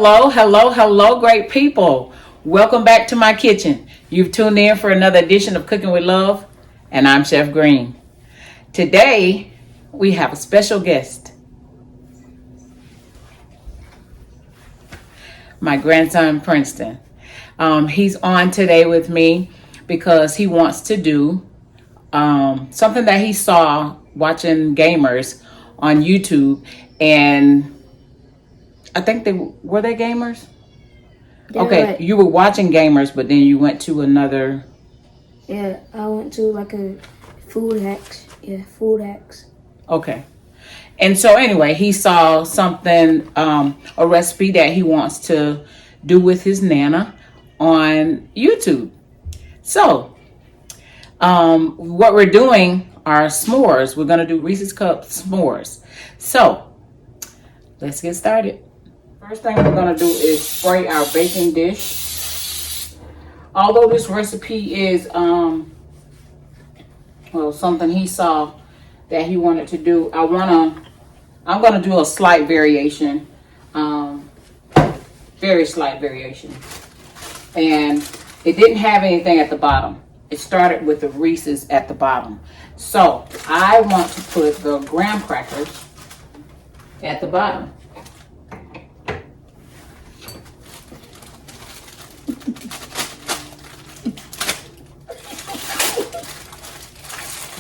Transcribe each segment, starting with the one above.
Hello, hello, hello, great people. Welcome back to my kitchen. You've tuned in for another edition of Cooking with Love, and I'm Chef Green. Today, we have a special guest, my grandson, Princeton. He's on today with me because he wants to do something that he saw watching gamers on YouTube, and I think were they gamers? Okay, you were watching gamers, but then you went to another. Yeah, I went to like a food hacks. Yeah, food hacks. Okay. And so anyway, he saw something, a recipe that he wants to do with his Nana on YouTube. So, what we're doing are s'mores. We're going to do Reese's Cup s'mores. So, let's get started. First thing we're going to do is spray our baking dish. Although this recipe is, something he saw that he wanted to do, I'm going to do a slight variation, very slight variation. And it didn't have anything at the bottom. It started with the Reese's at the bottom. So I want to put the graham crackers at the bottom.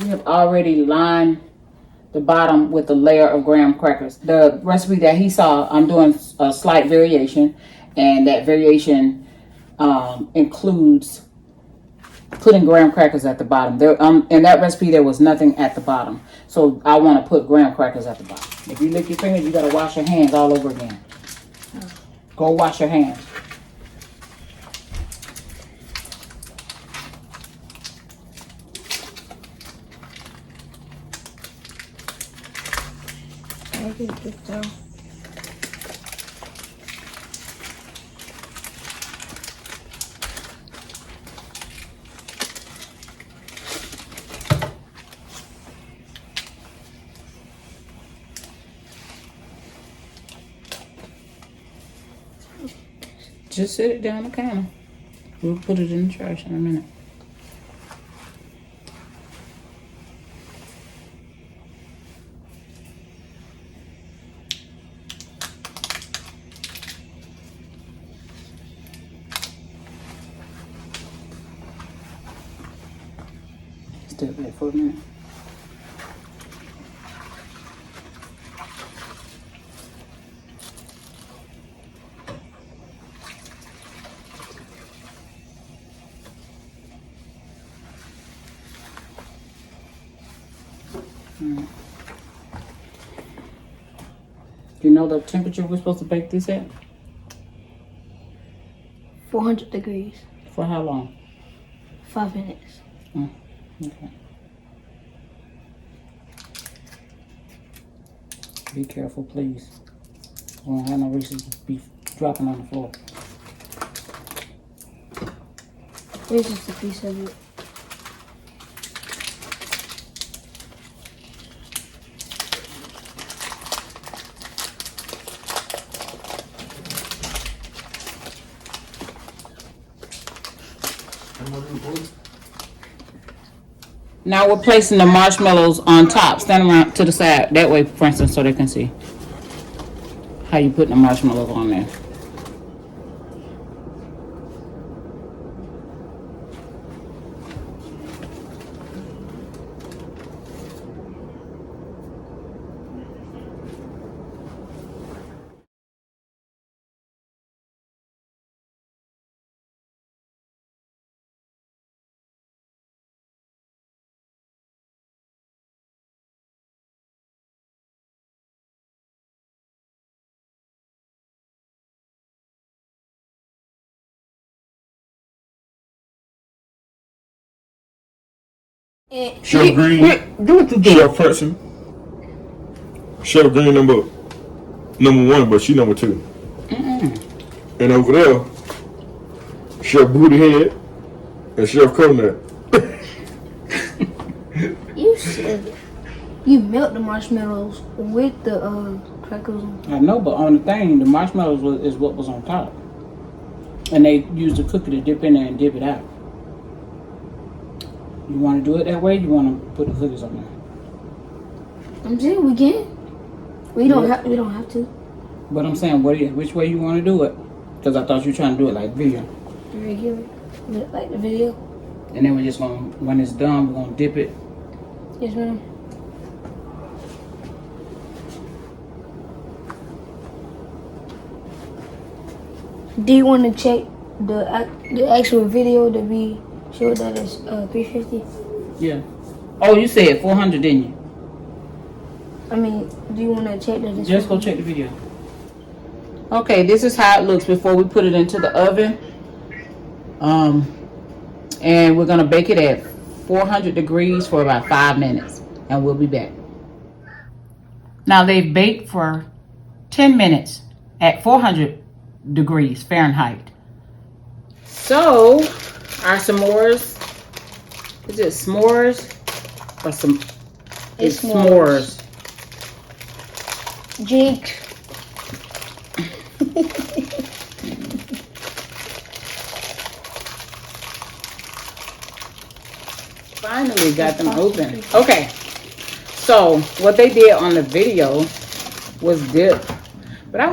We have already lined the bottom with a layer of graham crackers. The recipe that he saw, I'm doing a slight variation, and that variation includes putting graham crackers at the bottom. In that recipe, there was nothing at the bottom, so I want to put graham crackers at the bottom. If you lick your fingers, you got to wash your hands all over again. Go wash your hands. I think it's so. Just sit it down the counter. We'll put it in the trash in a minute. Step back for a minute. Do you know the temperature we're supposed to bake this at? 400 degrees. For how long? 5 minutes. Okay. Be careful, please. We don't have no Reese's be dropping on the floor. Here's just a piece of it. Now we're placing the marshmallows on top. Stand around to the side. That way, for instance, so they can see how you putting the marshmallows on there. Chef Green, Do what you do. Chef Princeton, Chef Green number one, but she number 2. And over there, Chef Booty Head and Chef Coconut. You said you melt the marshmallows with the crackers on. I know, but on the thing, the marshmallows is what was on top. And they used the cookie to dip in there and dip it out. You want to do it that way? You want to put the cookies on there? I'm saying we can. We don't have to. But I'm saying, which way you want to do it? Because I thought you were trying to do it like video. Regular, like the video. And then we're just gonna, when it's done, we're gonna dip it. Yes, ma'am. Do you want to check the actual video to be sure that it's 350? Yeah. Oh, you said 400, didn't you? I mean, do you want to check that it's Just go check the video. Okay, this is how it looks before we put it into the oven. And we're gonna bake it at 400 degrees for about 5 minutes, and we'll be back. Now they've baked for 10 minutes at 400 degrees Fahrenheit. So our s'mores, is it s'mores or some? It's s'mores. Jake. Finally got them open. Okay, so what they did on the video was dip, but I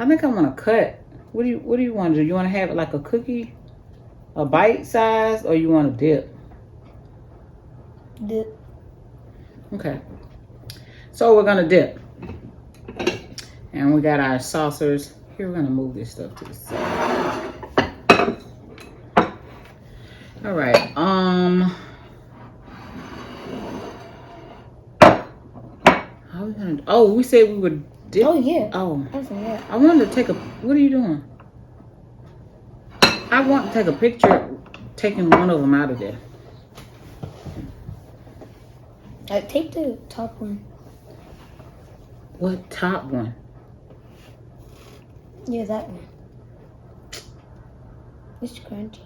think I wanna cut. What do you want to do? You want to have it like a cookie, a bite size, or you want to dip? Dip. Okay, so we're gonna dip, and we got our saucers here. We're gonna move this stuff to the side. All right. How we gonna? Oh, we said we would dip. Oh yeah. Oh, I forgot. I wanted to take a. What are you doing? I want to take a picture, taking one of them out of there. Take the top one. What top one? Yeah, that one. It's crunchy.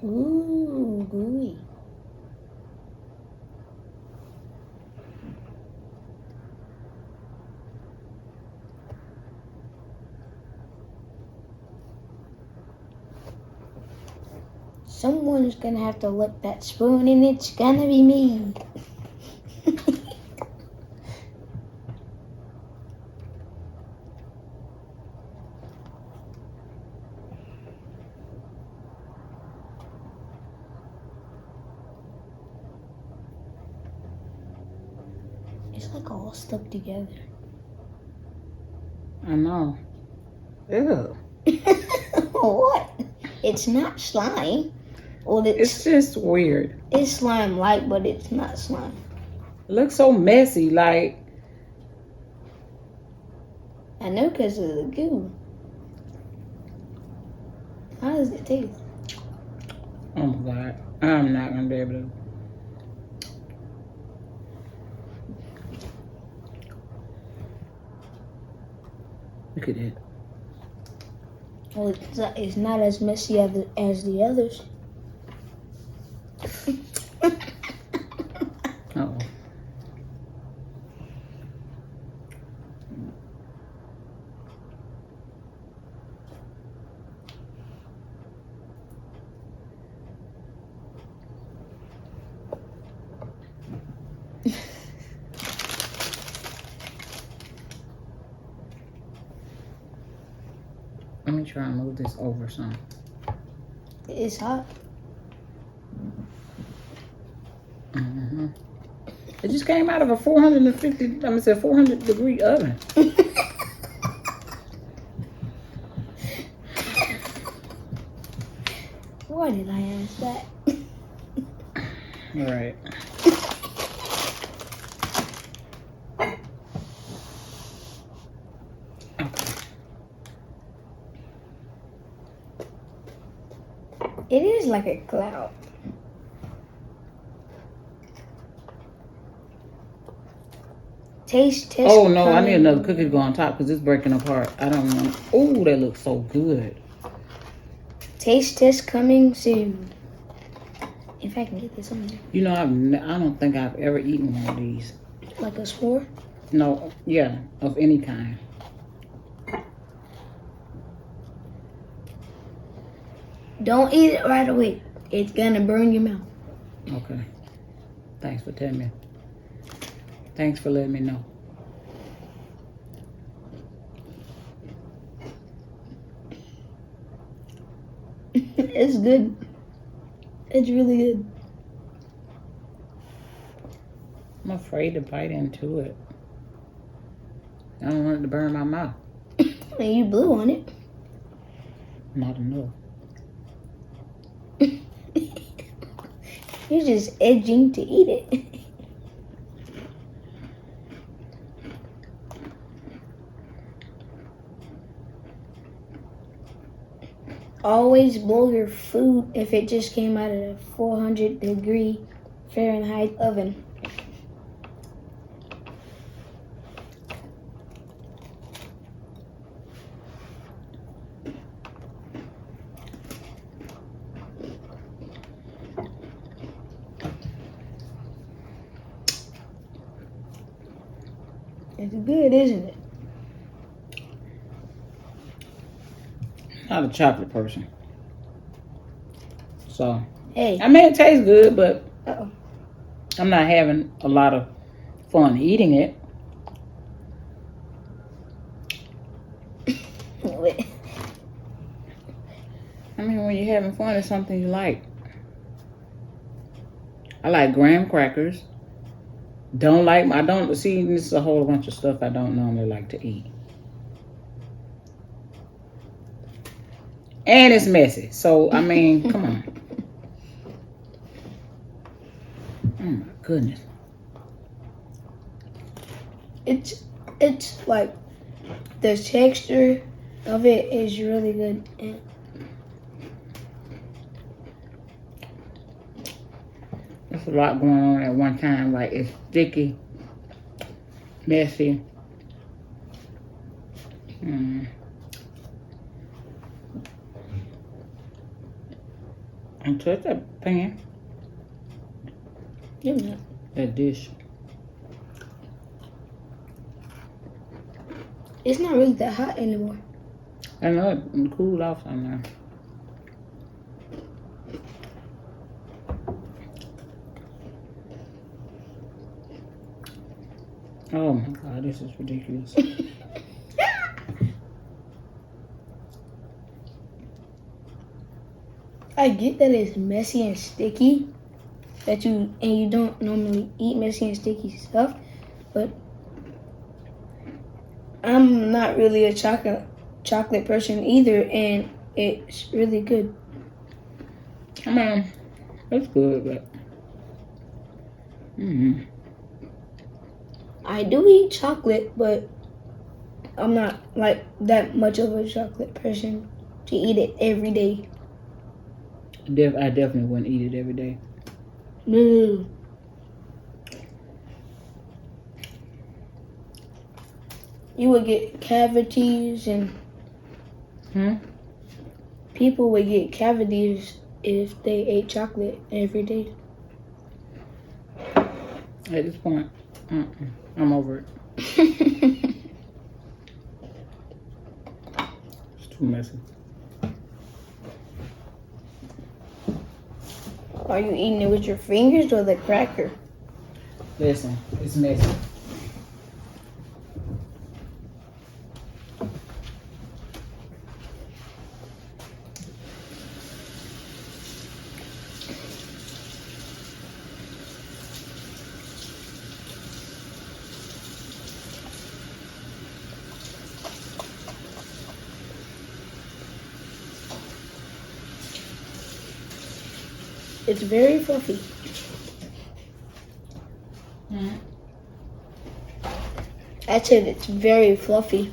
Ooh, gooey. Someone's gonna have to lick that spoon, and it's gonna be me. It's like all stuck together. I know. Ew. What? It's not slime. Well, It's just weird. it's slime like, but it's not slime. It looks so messy. Like, I know because of the goo. How does it taste? oh my God, I'm not gonna be able to. Look at it. Well, it's not as messy as the others. Uh-oh. Let me try and move this over some. It's hot. Mm-hmm. It just came out of a 400 degree oven. Why did I ask that? All right. It is like a cloud. Taste test. Oh no, I need coming. another cookie to go on top because it's breaking apart. I don't want. Oh, that looks so good. Taste test coming soon. If I can get this on there. You know, I don't think I've ever eaten one of these. Like a s'more? No, yeah, of any kind. Don't eat it right away. It's gonna burn your mouth. Okay. Thanks for telling me. Thanks for letting me know. It's good. It's really good. I'm afraid to bite into it. I don't want it to burn my mouth. And you blew on it. Not enough. You're just edging to eat it. Always blow your food if it just came out of a 400-degree Fahrenheit oven. It's good, isn't it? Not a chocolate person. So, Hey. I mean, it tastes good, but Uh-oh. I'm not having a lot of fun eating it. Wait. I mean, when you're having fun, it's something you like. I like graham crackers. I don't see, this is a whole bunch of stuff I don't normally like to eat. And it's messy. So, I mean, come on. Oh my goodness. It's like the texture of it is really good. There's a lot going on at one time. Like, it's sticky, messy. And touch that pan, Yeah. that dish. It's not really that hot anymore. I know it cooled off somewhere. Oh my God, this is ridiculous. I get that it's messy and sticky, and you don't normally eat messy and sticky stuff, but I'm not really a chocolate person either, and it's really good. I mean, it's good, but I do eat chocolate, but I'm not like that much of a chocolate person to eat it every day. I definitely wouldn't eat it every day. No. You would get cavities and people would get cavities if they ate chocolate every day. At this point, I'm over it. It's too messy. Are you eating it with your fingers or the cracker? Listen, it's messy. It's very fluffy. I said it's very fluffy.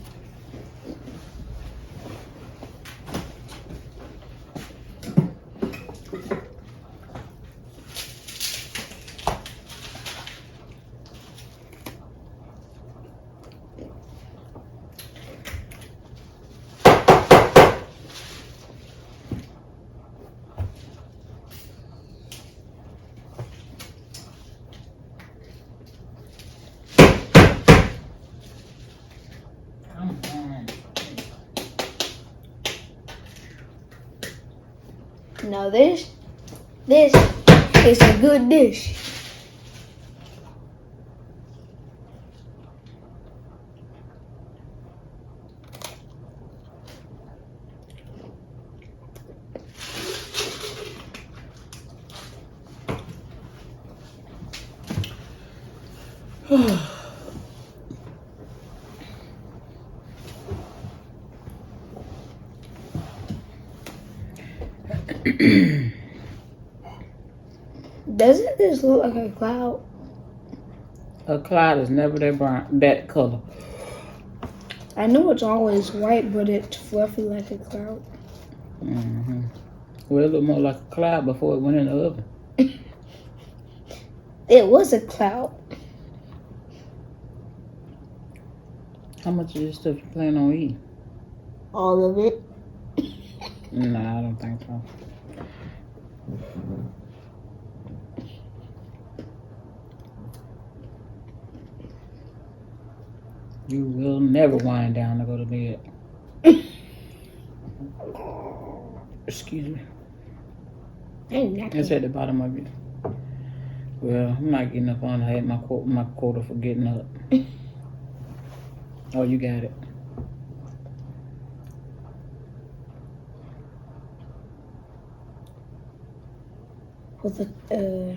No, this is a good dish. Doesn't this look like a cloud? A cloud is never that color. I know it's always white, but it's fluffy like a cloud. Mm-hmm. Well, it looked more like a cloud before it went in the oven. It was a cloud. How much of this stuff you plan on eating? All of it. Nah, I don't think so. You will never wind down to go to bed. Excuse me. It's at the bottom of it. Well, I'm not getting up on. I had my quota for getting up. Oh, you got it. Well, the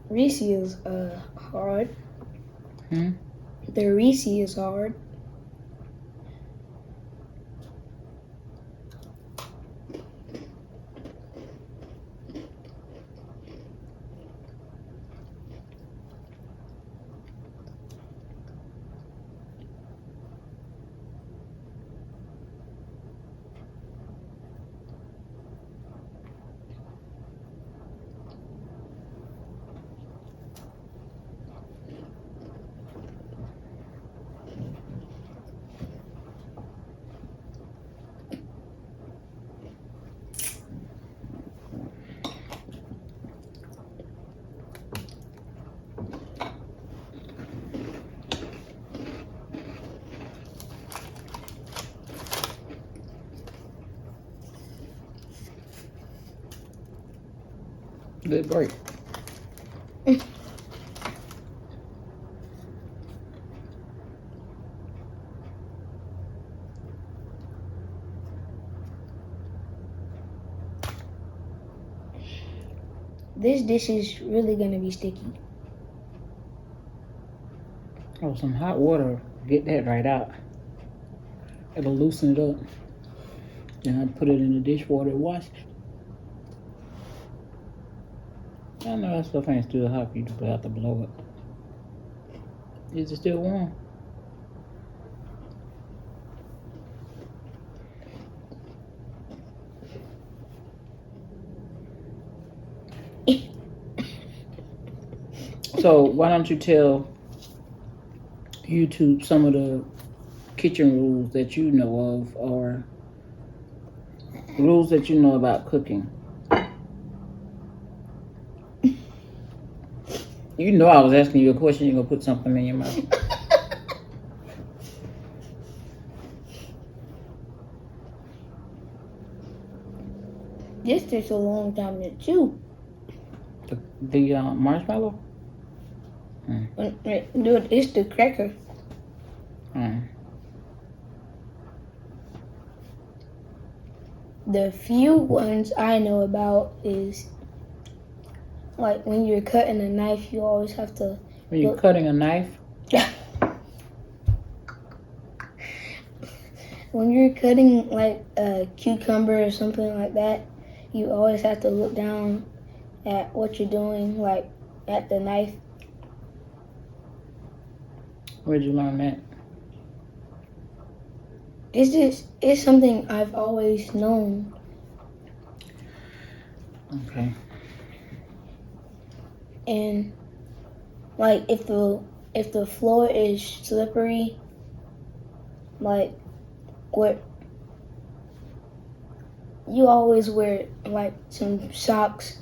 Reese is hard. The Reese is hard. Good break. This dish is really gonna be sticky. Oh, some hot water. Get that right out. It'll loosen it up. Then I put it in the dishwater and wash it. I know that stuff ain't still hot for you to have to blow it. Is it still warm? So why don't you tell YouTube some of the kitchen rules that you know of, or rules that you know about cooking? You know I was asking you a question, you're gonna put something in your mouth. This takes a long time to chew. The marshmallow? Dude, it's the cracker. The few ones I know about is like when you're cutting a knife, you always have to. When you're cutting a knife? When you're cutting like a cucumber or something like that, you always have to look down at what you're doing, like at the knife. Where'd you learn that? It's something I've always known. Okay. And like if the floor is slippery, like what you always wear like some socks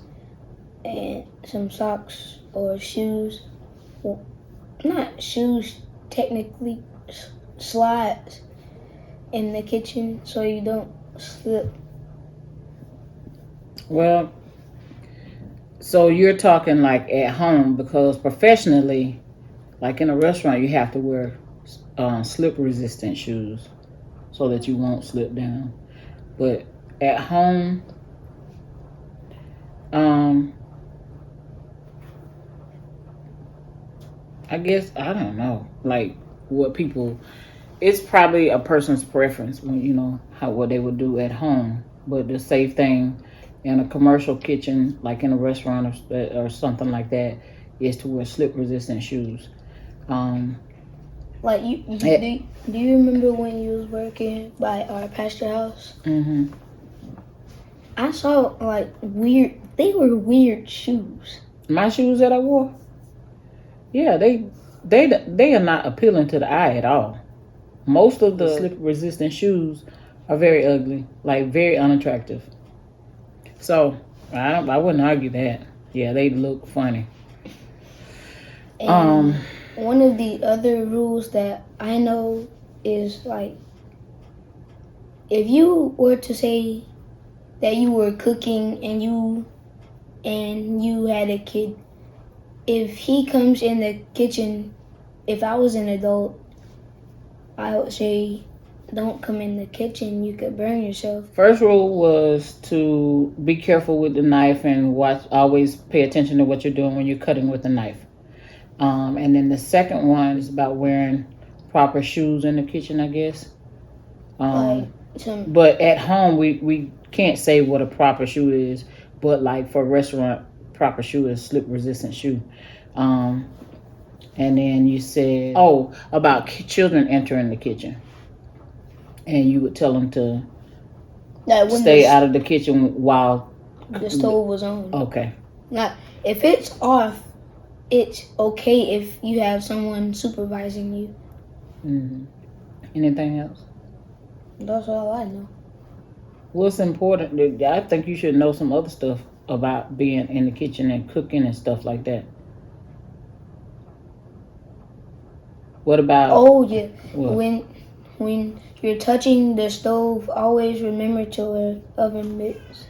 or shoes. Well, not shoes technically, slides in the kitchen so you don't slip. Well, so you're talking like at home, because professionally, like in a restaurant, you have to wear slip resistant shoes so that you won't slip down. But at home, I guess I don't know, like what people. It's probably a person's preference when how what they would do at home. But the safe thing in a commercial kitchen, like in a restaurant or something like that, is to wear slip resistant shoes. Like do you remember when you was working by our pastor house? Mm-hmm. I saw like they were weird shoes. My shoes that I wore, yeah, they are not appealing to the eye at all. Most of the slip resistant shoes are very ugly, like very unattractive. So I wouldn't argue that. Yeah, they look funny. And one of the other rules that I know is like, if you were to say that you were cooking and you had a kid, if he comes in the kitchen, if I was an adult, I would say don't come in the kitchen. You could burn yourself. First rule was to be careful with the knife and always pay attention to what you're doing when you're cutting with the knife. And then the second one is about wearing proper shoes in the kitchen, I guess. But at home, we can't say what a proper shoe is. But like for a restaurant, proper shoe is slip resistant shoe. And then you said, about children entering the kitchen. And you would tell them to stay out of the kitchen while the stove was on. Okay. Now, if it's off, it's okay if you have someone supervising you. Mm-hmm. Anything else? That's all I know. What's important? I think you should know some other stuff about being in the kitchen and cooking and stuff like that. What about? Oh yeah. What? When you're touching the stove, always remember to wear oven mitts.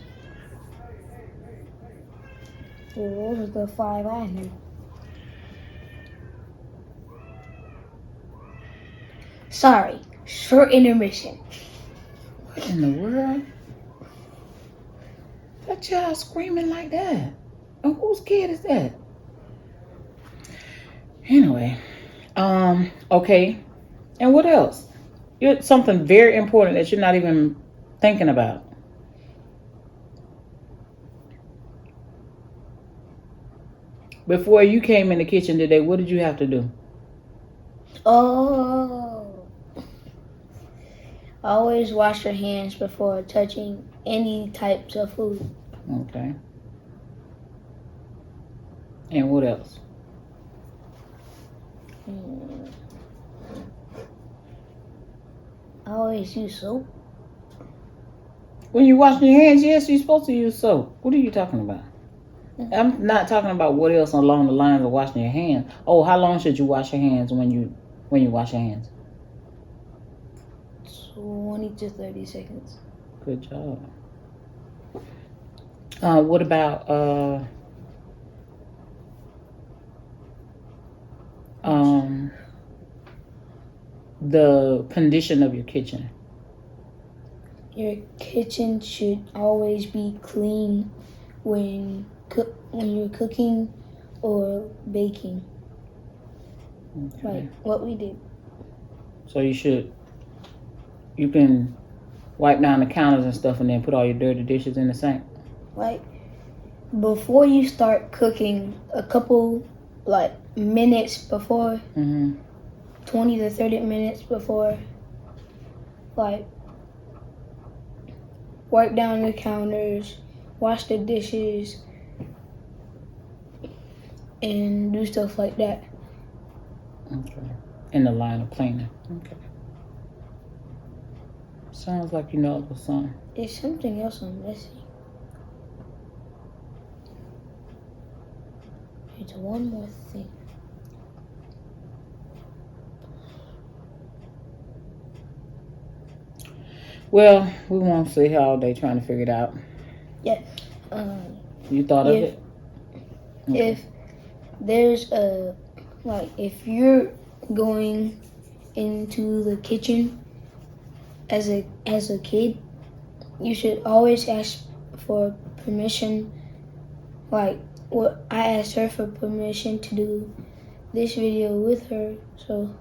Well, those are the 5 I knew. Sorry, short intermission. What in the world? That child screaming like that. And whose kid is that? Anyway, okay. And what else? It's something very important that you're not even thinking about. Before you came in the kitchen today, what did you have to do? Oh. Always wash your hands before touching any types of food. Okay. And what else? I always use soap. When you're washing your hands, yes, you're supposed to use soap. What are you talking about? I'm not talking about what else along the lines of washing your hands. Oh, how long should you wash your hands when you wash your hands? 20 to 30 seconds. Good job. What about the condition of your kitchen? Your kitchen should always be clean when you're cooking or baking. Okay. Like what we did. So you can wipe down the counters and stuff and then put all your dirty dishes in the sink. Like before you start cooking, a couple minutes before, 20 to 30 minutes before, wipe down the counters, wash the dishes, and do stuff like that. Okay. In the line of cleaning. Okay. Sounds like you know the song. There's something else I'm missing. It's one more thing. Well, we won't sit here all day trying to figure it out. Yeah. You thought of if- it? Okay. If there's a, like, if you're going into the kitchen as a kid, you should always ask for permission. Like, what I asked her for permission to do this video with her, so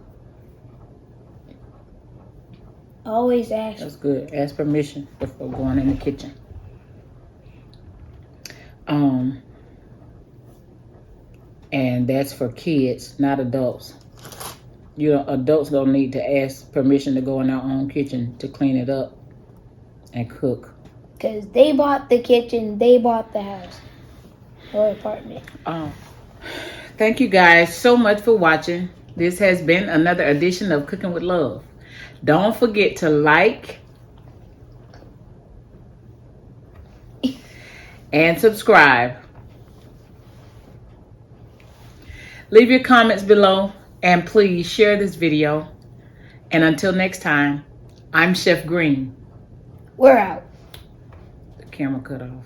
always ask. That's good. Ask permission before going in the kitchen. And that's for kids, not adults. Adults don't need to ask permission to go in our own kitchen to clean it up and cook. Because they bought the kitchen, they bought the house or apartment. Thank you guys so much for watching. This has been another edition of Cooking with Love. Don't forget to like and subscribe. Leave your comments below and please share this video. And until next time, I'm Chef Green. We're out. The camera cut off.